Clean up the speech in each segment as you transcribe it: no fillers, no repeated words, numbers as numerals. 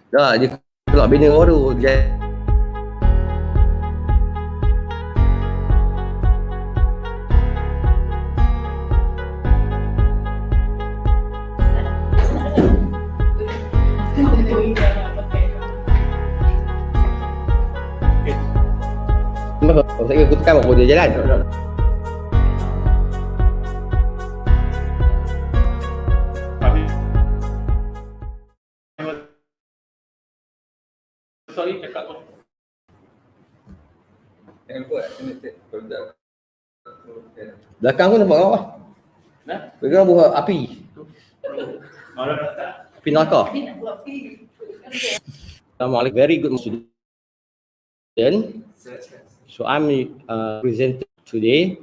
Dia keluar bina baru dia. Kenapa? Saya aku tekan baru dia jalan. Sorry, cakap tu. Belakang pun nampak bawah. Nah, Belakang buat api. Api neraka. Assalamualaikum. Very good student. So I'm presenting today.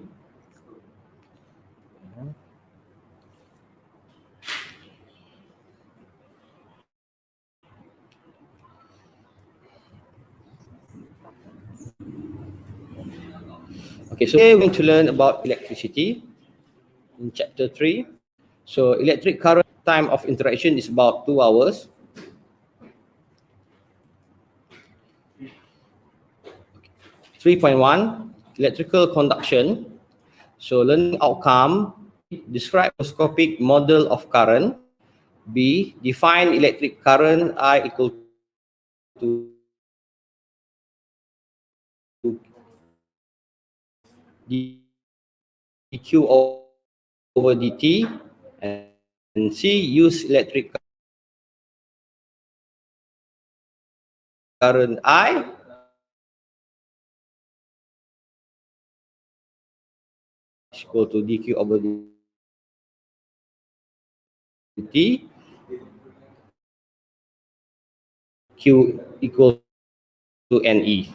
Okay, so we're going to learn about electricity in chapter 3. So electric current time of interaction is about 2 hours. Okay. 3.1 electrical conduction. So learning outcome, describe microscopic model of current. B, define electric current I equal to dq over dt, and C, use electric current I equal to dq over dt, q equal to ne.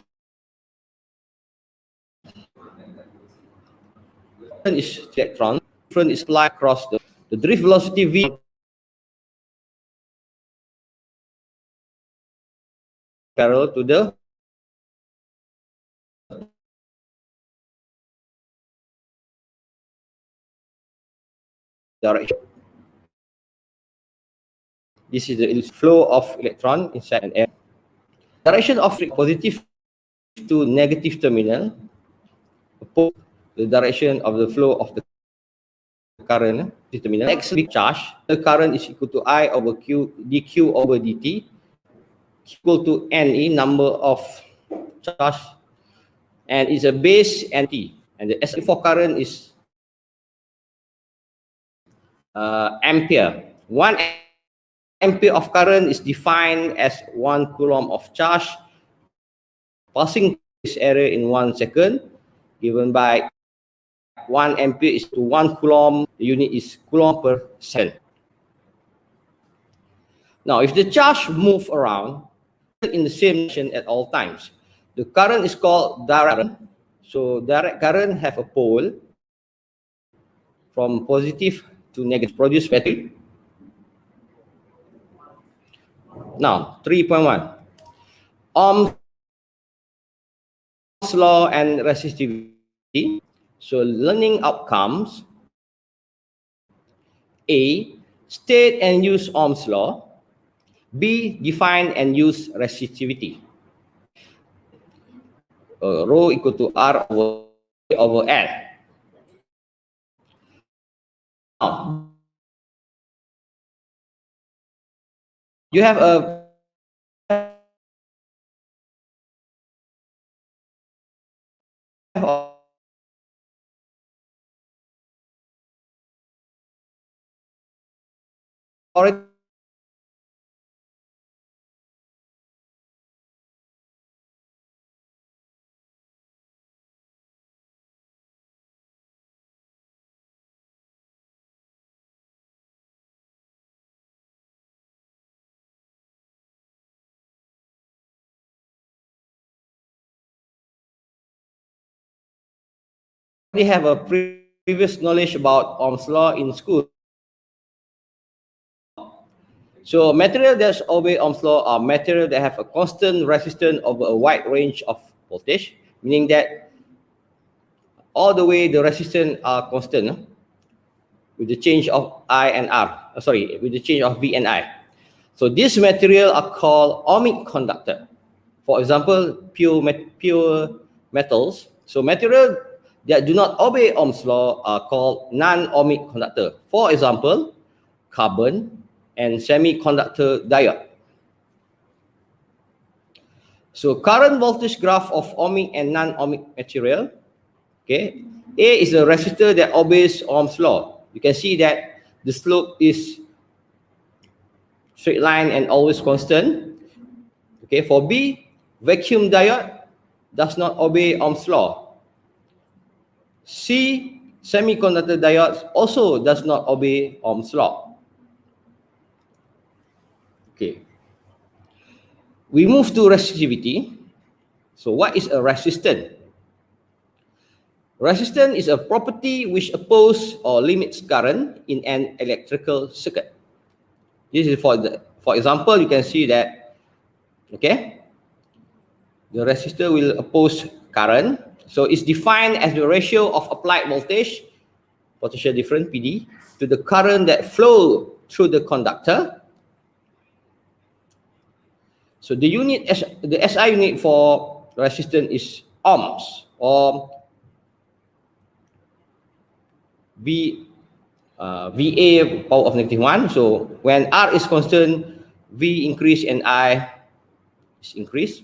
Is electron, different is applied across the drift velocity v parallel to the direction. This is the flow of electron inside an air. Direction of positive to negative terminal, oppose the direction of the flow of the current terminal. Next big charge, the current is equal to I over q dq over dt equal to ne, number of charge, and is a base and t, and the SI for current is ampere. 1 ampere of current is defined as 1 coulomb of charge passing this area in 1 second, given by 1 ampere is to 1 coulomb. The unit is coulomb per second. Now, if the charge move around in the same direction at all times, the current is called direct current. So direct current have a pole from positive to negative, produce battery. Now, 3.1 Ohm's law and resistivity. So learning outcomes: A, state and use Ohm's law. B, define and use resistivity. Rho equal to R over L. Now, you have a already have a previous knowledge about Ohm's law in school. So material that obey Ohm's law are material that have a constant resistance over a wide range of voltage, meaning that all the way the resistance are constant with the change of I and R. With the change of V and I. So these materials are called ohmic conductor. For example, pure metals. So materials that do not obey Ohm's law are called non-ohmic conductor. For example, carbon and semiconductor diode. So current voltage graph of ohmic and non-ohmic material. Okay, A is a resistor that obeys Ohm's law. You can see that the slope is straight line and always constant. Okay, for B, vacuum diode does not obey Ohm's law. C, semiconductor diodes also does not obey Ohm's law. Okay. We move to resistivity. So what is a resistant? Resistance is a property which opposes or limits current in an electrical circuit. This is for example, you can see that, okay, the resistor will oppose current. So it's defined as the ratio of applied voltage, potential difference PD, to the current that flow through the conductor. So the SI unit for resistance is ohms, or VA power of -1. So when R is constant, V increase and I is increased.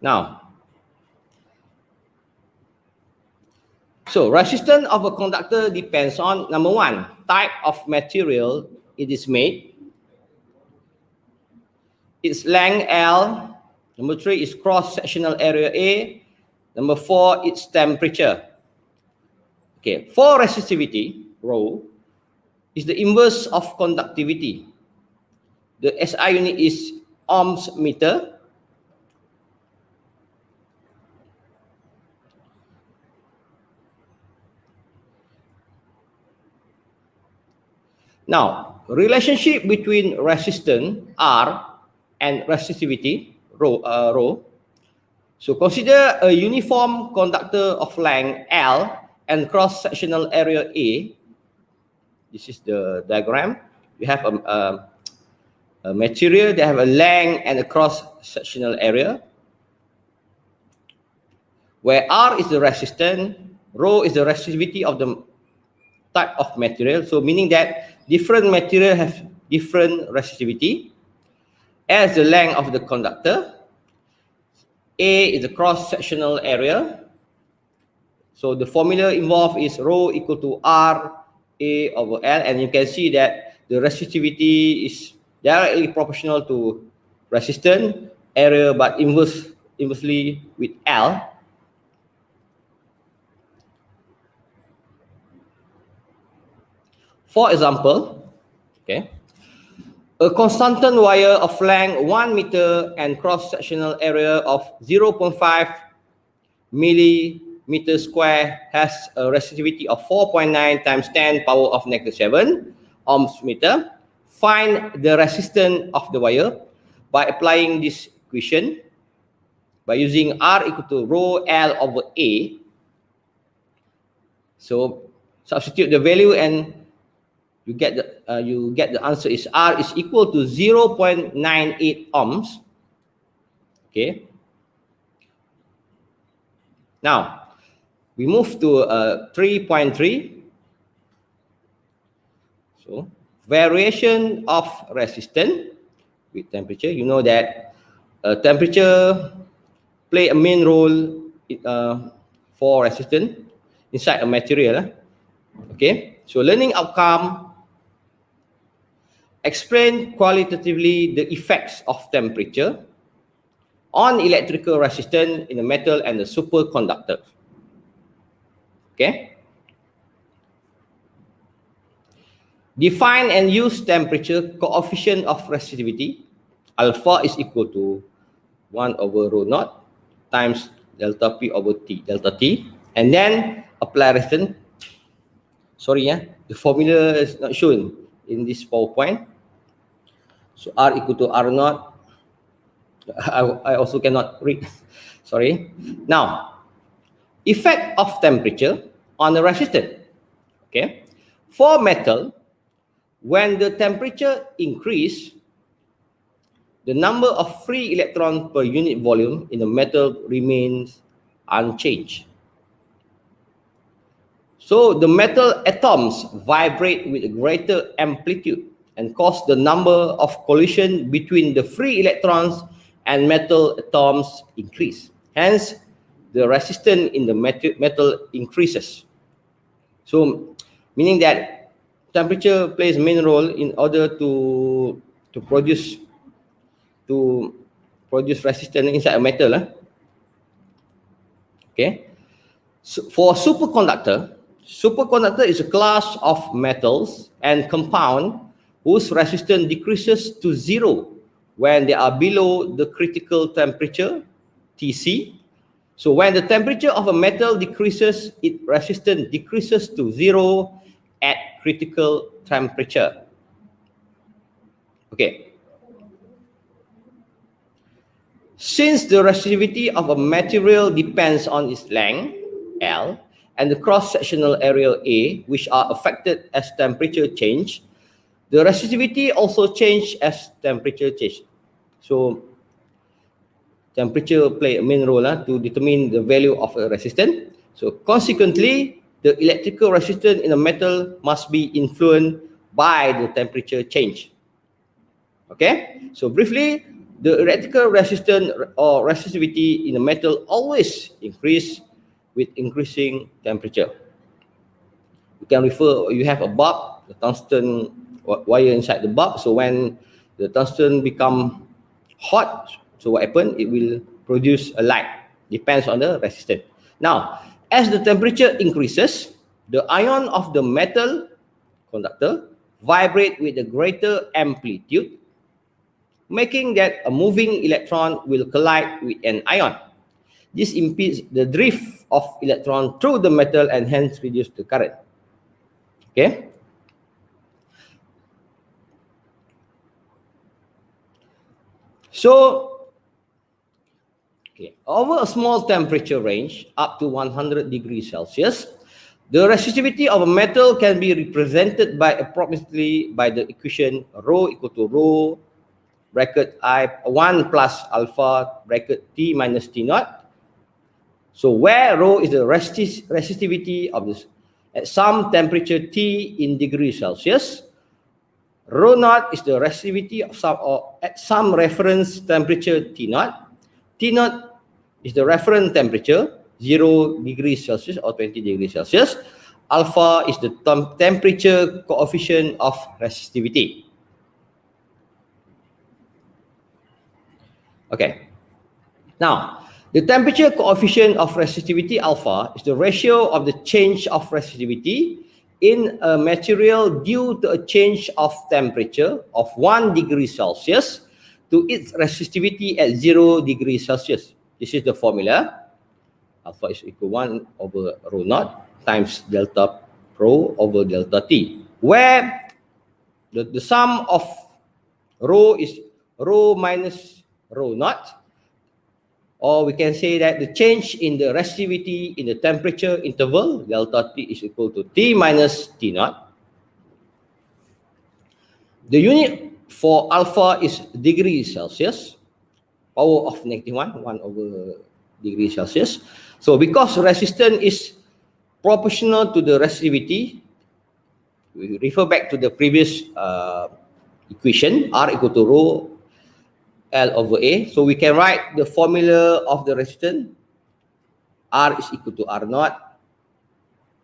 Now, so resistance of a conductor depends on, number one, type of material it is made, its length L, number three is cross-sectional area A, number four, its temperature. Okay, for resistivity, rho, is the inverse of conductivity. The SI unit is ohms meter. Now, relationship between resistance R and resistivity rho. So consider a uniform conductor of length L and cross-sectional area A. This is the diagram. You have a material that have a length and a cross-sectional area, where R is the resistance, rho is the resistivity of the type of material. So meaning that different material have different resistivity. As the length of the conductor, A is the cross-sectional area. So the formula involved is rho equal to R A over L, and you can see that the resistivity is directly proportional to resistance area, but inversely with L. For example, okay, a constant wire of length 1 meter and cross-sectional area of 0.5 millimeter square has a resistivity of 4.9 times 10 power of -7 ohms meter. Find the resistance of the wire by applying this equation by using R equal to rho L over A. So substitute the value and you get the answer is R is equal to 0.98 ohms. Okay. Now we move to 3.3. So variation of resistance with temperature. You know that temperature play a main role for resistance inside a material. Okay. So learning outcome. Explain qualitatively the effects of temperature on electrical resistance in the metal and the superconductor. Okay. Define and use temperature coefficient of resistivity. Alpha is equal to 1 over rho naught times delta P over T, delta T. And then apply resistance. Sorry, the formula is not shown in this PowerPoint. So R equal to R naught. I also cannot read. Sorry. Now, effect of temperature on the resistance. Okay. For metal, when the temperature increase, the number of free electrons per unit volume in the metal remains unchanged. So the metal atoms vibrate with a greater amplitude and cause the number of collision between the free electrons and metal atoms increase. Hence, the resistance in the metal increases. So, meaning that temperature plays a main role in order to produce resistance inside a metal. Okay. So for superconductor is a class of metals and compound whose resistance decreases to zero when they are below the critical temperature Tc. So when the temperature of a metal decreases, its resistance decreases to zero at critical temperature. Okay. Since the resistivity of a material depends on its length, L, and the cross-sectional area A, which are affected as temperature change, the resistivity also change as temperature change. So, temperature play a main role to determine the value of a resistance. So, consequently, the electrical resistance in a metal must be influenced by the temperature change. Okay, so briefly, the electrical resistance or resistivity in a metal always increase with increasing temperature. You can refer, you have a bulb, the tungsten wire inside the bulb. So when the tungsten become hot, so what happens? It will produce a light. Depends on the resistance. Now, as the temperature increases, the ion of the metal conductor vibrate with a greater amplitude, making that a moving electron will collide with an ion. This impedes the drift of electron through the metal and hence reduce the current. Okay. So, over a small temperature range up to 100 degrees Celsius, the resistivity of a metal can be represented by approximately by the equation rho equal to rho bracket I 1 plus alpha bracket T minus T naught. So where rho is the resistivity of this at some temperature T in degrees Celsius, rho naught is the resistivity of some or at some reference temperature T naught. T naught is the reference temperature 0 degrees Celsius or 20 degrees Celsius. Alpha is the temperature coefficient of resistivity. Okay. Now, the temperature coefficient of resistivity alpha is the ratio of the change of resistivity in a material due to a change of temperature of 1 degree Celsius to its resistivity at 0 degrees Celsius. This is the formula. Alpha is equal 1 over rho naught times delta rho over delta T, where the sum of rho is rho minus rho naught, or we can say that the change in the resistivity in the temperature interval delta T is equal to T minus T naught. The unit for alpha is degree Celsius, power of -1, 1 over degree Celsius. So because resistance is proportional to the resistivity, we refer back to the previous equation, R equal to rho L over A. So we can write the formula of the resistance. R is equal to R naught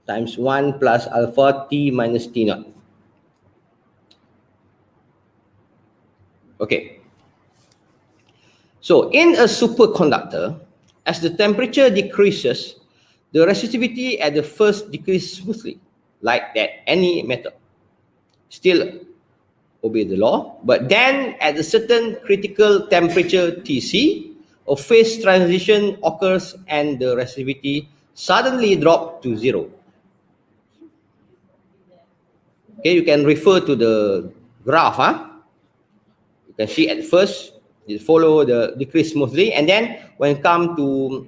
times 1 plus alpha T minus T naught. Okay. So in a superconductor, as the temperature decreases, the resistivity at the first decreases smoothly, like that any metal. Still obey the law, but then at a certain critical temperature Tc, a phase transition occurs and the resistivity suddenly drops to 0. Okay, you can refer to the graph. You can see at first it follow the decrease smoothly, and then when it come to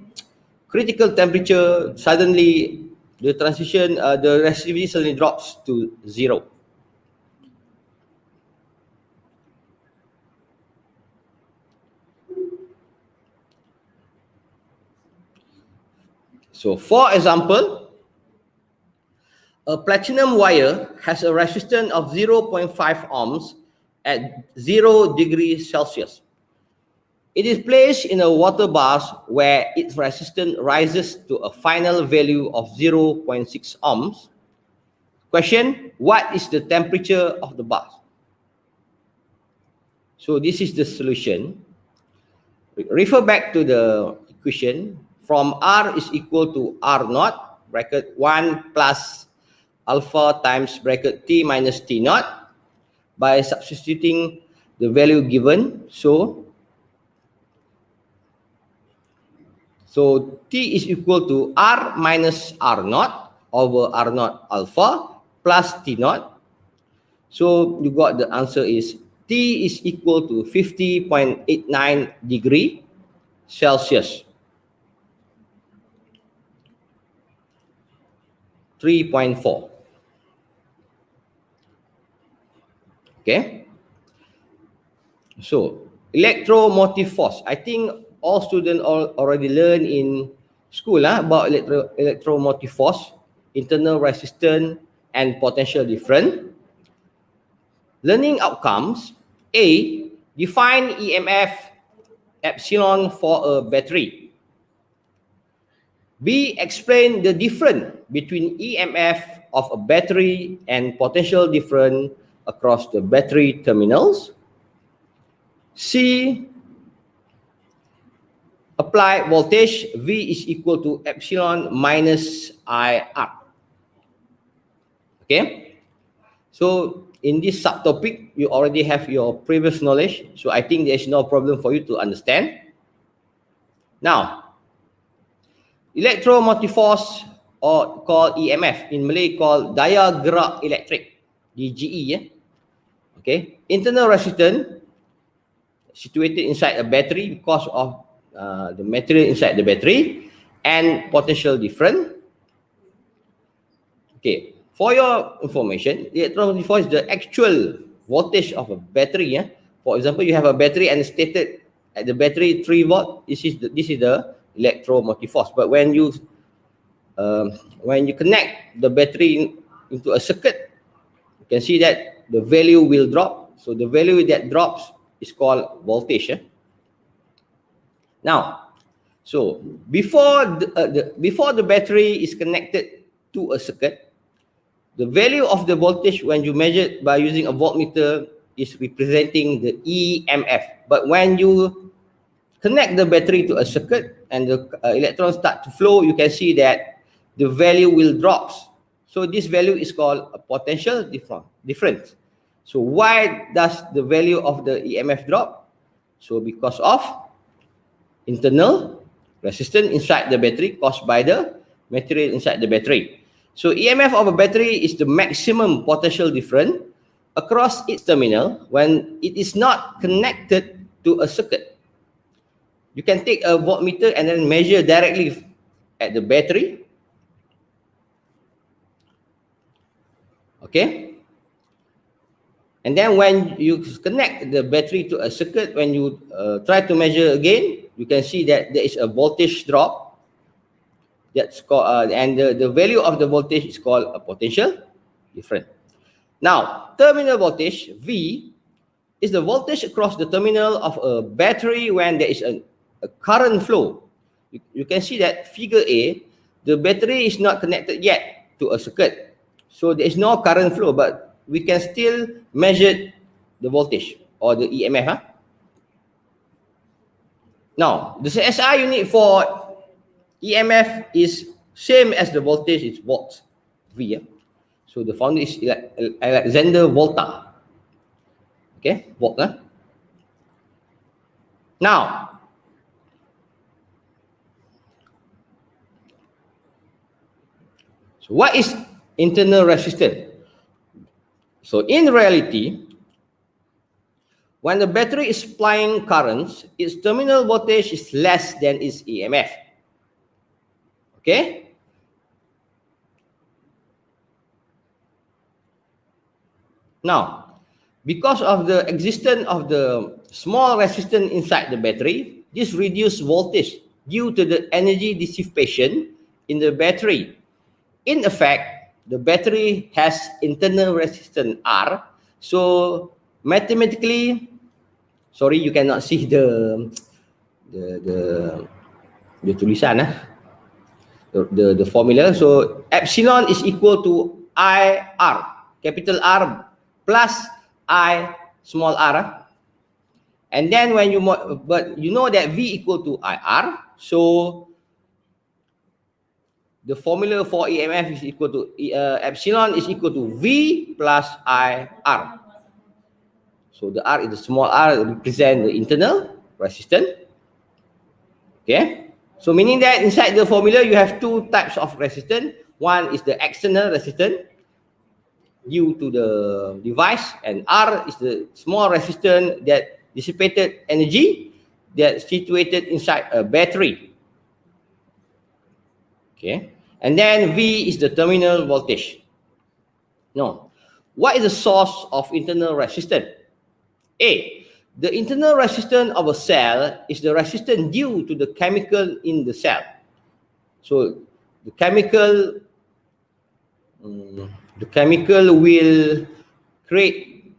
critical temperature, suddenly the transition, the resistivity suddenly drops to 0. So for example, a platinum wire has a resistance of 0.5 ohms at 0 degrees Celsius. It is placed in a water bath where its resistance rises to a final value of 0.6 ohms. Question, what is the temperature of the bath? So this is the solution. Refer back to the equation. From R is equal to R naught, bracket 1 plus alpha times bracket T minus T naught by substituting the value given. So T is equal to R minus R naught over R naught alpha plus T naught. So you got the answer is T is equal to 50.89 degree Celsius. 3.4. Okay. So electromotive force. I think all students already learn in school about electromotive force, internal resistance and potential difference. Learning outcomes. A, define EMF epsilon for a battery. B, explain the difference between EMF of a battery and potential difference across the battery terminals. C, apply voltage V is equal to epsilon minus IR. Okay, so in this subtopic, you already have your previous knowledge, so I think there's no problem for you to understand. Now, electromotive force, or called EMF, in Malay called daya gerak elektrik, DGE. Okay, internal resistance situated inside a battery because of the material inside the battery, and potential difference. Okay, for your information, electromotive force is the actual voltage of a battery. For example, you have a battery and stated at the battery 3 volt. This is the electromotive force. But when you connect the battery into a circuit, you can see that the value will drop. So the value that drops is called voltage. Now, so before the battery is connected to a circuit, the value of the voltage when you measure it by using a voltmeter is representing the EMF. But when you connect the battery to a circuit and the electrons start to flow, you can see that the value will drop. So this value is called a potential difference. So why does the value of the EMF drop? So because of internal resistance inside the battery caused by the material inside the battery. So EMF of a battery is the maximum potential difference across its terminal when it is not connected to a circuit. You can take a voltmeter and then measure directly at the battery. Okay. And then when you connect the battery to a circuit, when you try to measure again, you can see that there is a voltage drop. That's called, and the value of the voltage is called a potential difference. Now, terminal voltage V is the voltage across the terminal of a battery when there is a current flow. You can see that figure A, the battery is not connected yet to a circuit. So there is no current flow, but we can still measure the voltage or the EMF. Now, the SI unit for EMF is same as the voltage, it's volts, V. So the founder is Alexander Volta. Okay, volt. Now, so what is internal resistance? So in reality, when the battery is supplying currents, its terminal voltage is less than its EMF. Okay? Now, because of the existence of the small resistance inside the battery, this reduced voltage due to the energy dissipation in the battery. In effect, the battery has internal resistance R. So mathematically, sorry, you cannot see the the tulisan the formula. So epsilon is equal to IR, capital R plus I small r. And then when you but you know that V equal to IR, so the formula for EMF is equal to epsilon is equal to V plus IR. So the R is the small r represent the internal resistance. Okay. So meaning that inside the formula you have two types of resistance. One is the external resistance due to the device, and R is the small resistance that dissipated energy that situated inside a battery. Okay. And then V is the terminal voltage. No. What is the source of internal resistance? A. The internal resistance of a cell is the resistance due to the chemical in the cell. So the chemical will create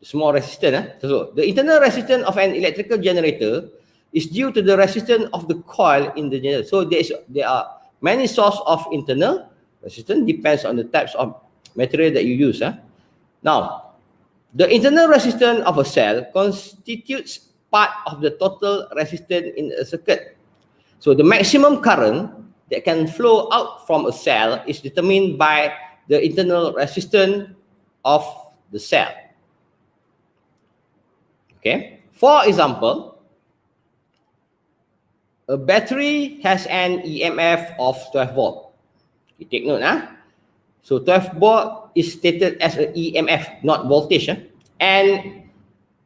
small resistance. So the internal resistance of an electrical generator is due to the resistance of the coil in the generator. So there are many sources of internal resistance, depends on the types of material that you use. Now, the internal resistance of a cell constitutes part of the total resistance in a circuit. So the maximum current that can flow out from a cell is determined by the internal resistance of the cell. Okay. For example, a battery has an EMF of 12 volt. You take note, So 12 volt is stated as an EMF, not voltage, and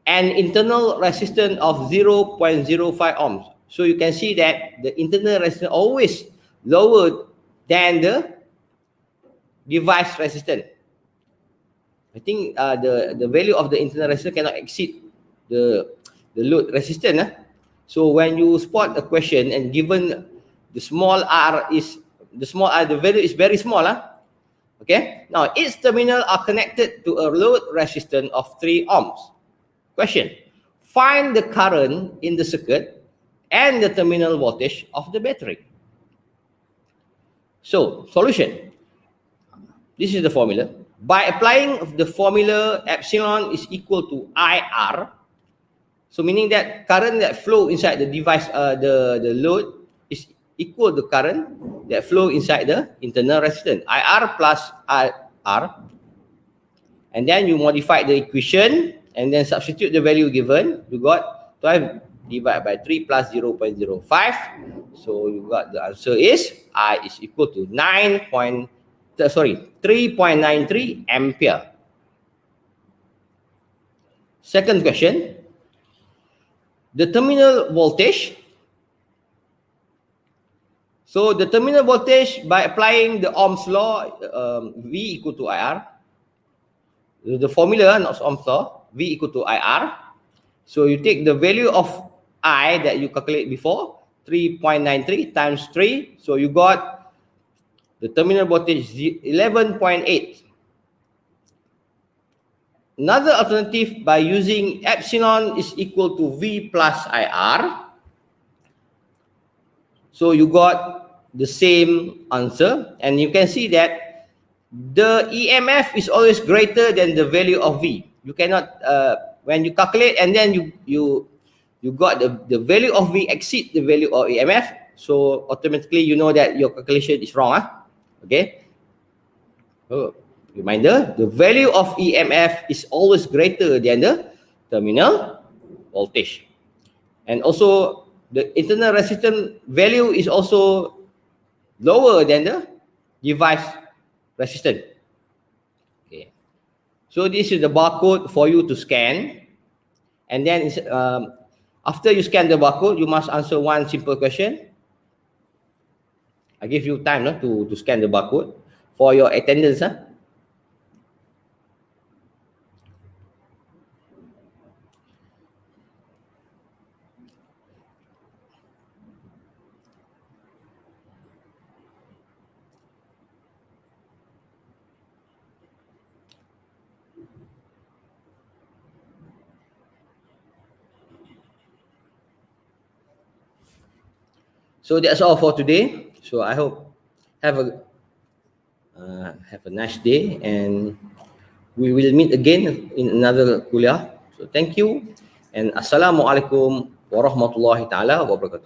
an internal resistance of 0.05 ohms. So you can see that the internal resistance always lower than the device resistance. I think the value of the internal resistance cannot exceed the load resistance. So when you spot a question and given the small r, the value is very small. Okay. Now its terminal are connected to a load resistance of 3 ohms. Question: find the current in the circuit and the terminal voltage of the battery. So solution. This is the formula. By applying the formula, epsilon is equal to IR. So meaning that current that flow inside the device, the load is equal to current that flow inside the internal resistance, IR plus IR. And then you modify the equation and then substitute the value given. You got 12 divided by 3 plus 0.05. So you got the answer is I is equal to 3.93 ampere. Second question. The terminal voltage. So the terminal voltage, by applying the Ohm's law, V equal to IR. The formula, not Ohm's law, V equal to IR. So you take the value of I that you calculate before, 3.93 times 3. So you got the terminal voltage 11.8. Another alternative, by using epsilon is equal to V plus IR. So you got the same answer, and you can see that the EMF is always greater than the value of V. You cannot, when you calculate and then you got the value of V exceed the value of EMF, so automatically you know that your calculation is wrong. Okay. Oh, reminder, the value of EMF is always greater than the terminal voltage. And also the internal resistance value is also lower than the device resistance. Okay. So this is the barcode for you to scan. And then after you scan the barcode, you must answer one simple question. I give you time to scan the barcode for your attendance. So that's all for today. So I hope have a nice day, and we will meet again in another kuliah. So thank you, and assalamualaikum warahmatullahi taala wabarakatuh.